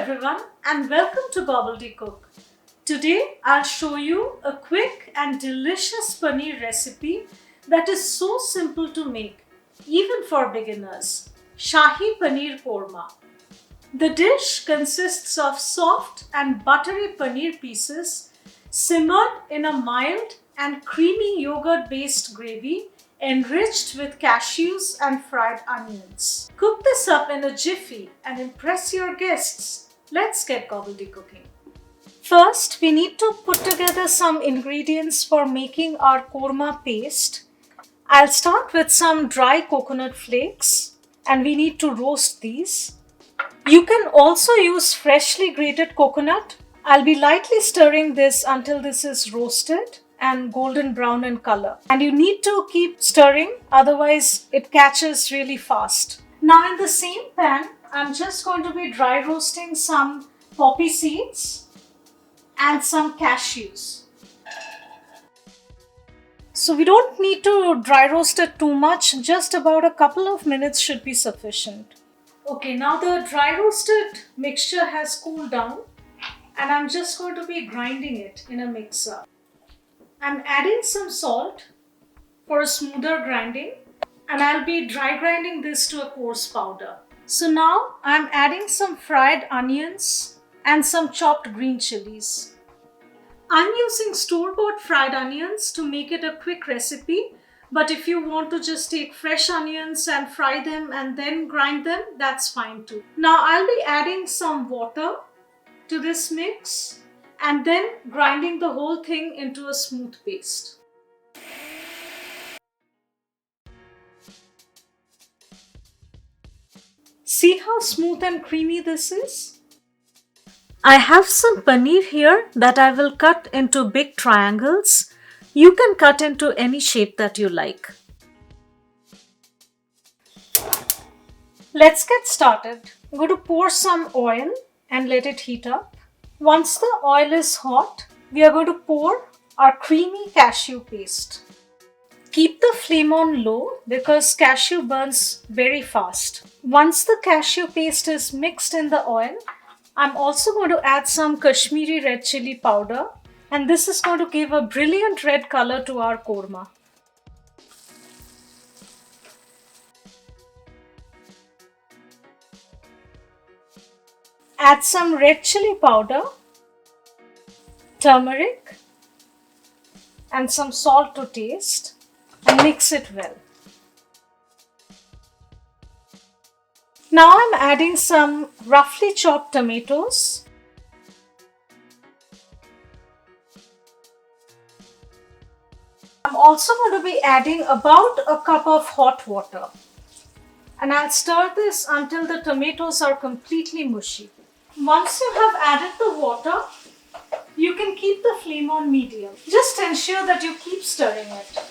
everyone and welcome to GobbledyCook. Today I'll show you a quick and delicious paneer recipe that is so simple to make, even for beginners. Shahi Paneer Korma. The dish consists of soft and buttery paneer pieces simmered in a mild and creamy yogurt-based gravy enriched with cashews and fried onions. Cook this up in a jiffy and impress your guests. Let's get gobbledygooking. First, we need to put together some ingredients for making our korma paste. I'll start with some dry coconut flakes and we need to roast these. You can also use freshly grated coconut. I'll be lightly stirring this until this is roasted and golden brown in color. And you need to keep stirring, otherwise it catches really fast. Now in the same pan, I'm just going to be dry roasting some poppy seeds and some cashews. So we don't need to dry roast it too much, just about a couple of minutes should be sufficient. Okay, now the dry roasted mixture has cooled down and I'm just going to be grinding it in a mixer. I'm adding some salt for a smoother grinding and I'll be dry grinding this to a coarse powder. So now I'm adding some fried onions and some chopped green chilies. I'm using store-bought fried onions to make it a quick recipe, but if you want to just take fresh onions and fry them and then grind them, that's fine too. Now I'll be adding some water to this mix and then grinding the whole thing into a smooth paste. See how smooth and creamy this is? I have some paneer here that I will cut into big triangles. You can cut into any shape that you like. Let's get started. I'm going to pour some oil and let it heat up. Once the oil is hot, we are going to pour our creamy cashew paste. Keep the flame on low because cashew burns very fast. Once the cashew paste is mixed in the oil, I'm also going to add some Kashmiri red chili powder, and this is going to give a brilliant red color to our korma. Add some red chili powder, turmeric and some salt to taste and mix it well. Now I'm adding some roughly chopped tomatoes. I'm also going to be adding about a cup of hot water and I'll stir this until the tomatoes are completely mushy. Once you have added the water, you can keep the flame on medium. Just ensure that you keep stirring it.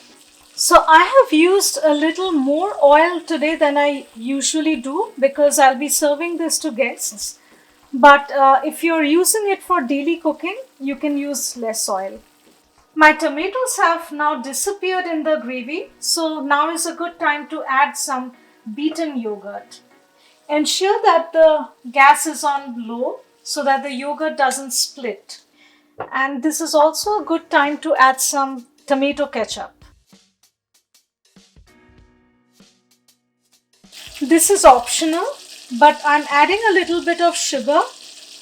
So I have used a little more oil today than I usually do because I'll be serving this to guests. But if you're using it for daily cooking, you can use less oil. My tomatoes have now disappeared in the gravy, so now is a good time to add some beaten yogurt. Ensure that the gas is on low so that the yogurt doesn't split. And this is also a good time to add some tomato ketchup. This is optional, but I'm adding a little bit of sugar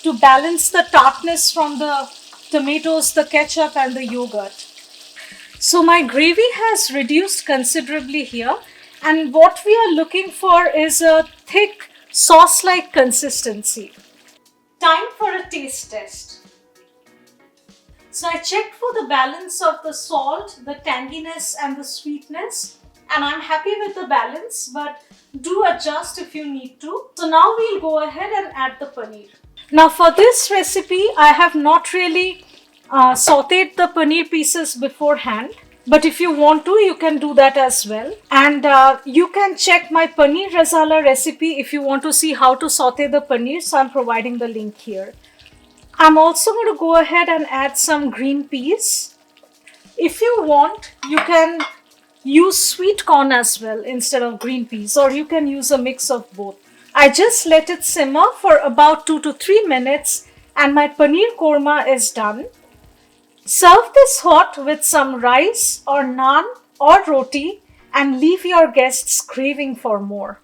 to balance the tartness from the tomatoes, the ketchup and the yogurt. So my gravy has reduced considerably here, and what we are looking for is a thick sauce-like consistency. Time for a taste test. So I checked for the balance of the salt, the tanginess and the sweetness, and I'm happy with the balance, but do adjust if you need to. So now we'll go ahead and add the paneer. Now for this recipe, I have not really sauteed the paneer pieces beforehand. But if you want to, you can do that as well. And you can check my paneer rasala recipe if you want to see how to saute the paneer. So I'm providing the link here. I'm also going to go ahead and add some green peas. If you want, you can use sweet corn as well instead of green peas, or you can use a mix of both. I just let it simmer for about 2 to 3 minutes and my paneer korma is done. Serve this hot with some rice or naan or roti and leave your guests craving for more.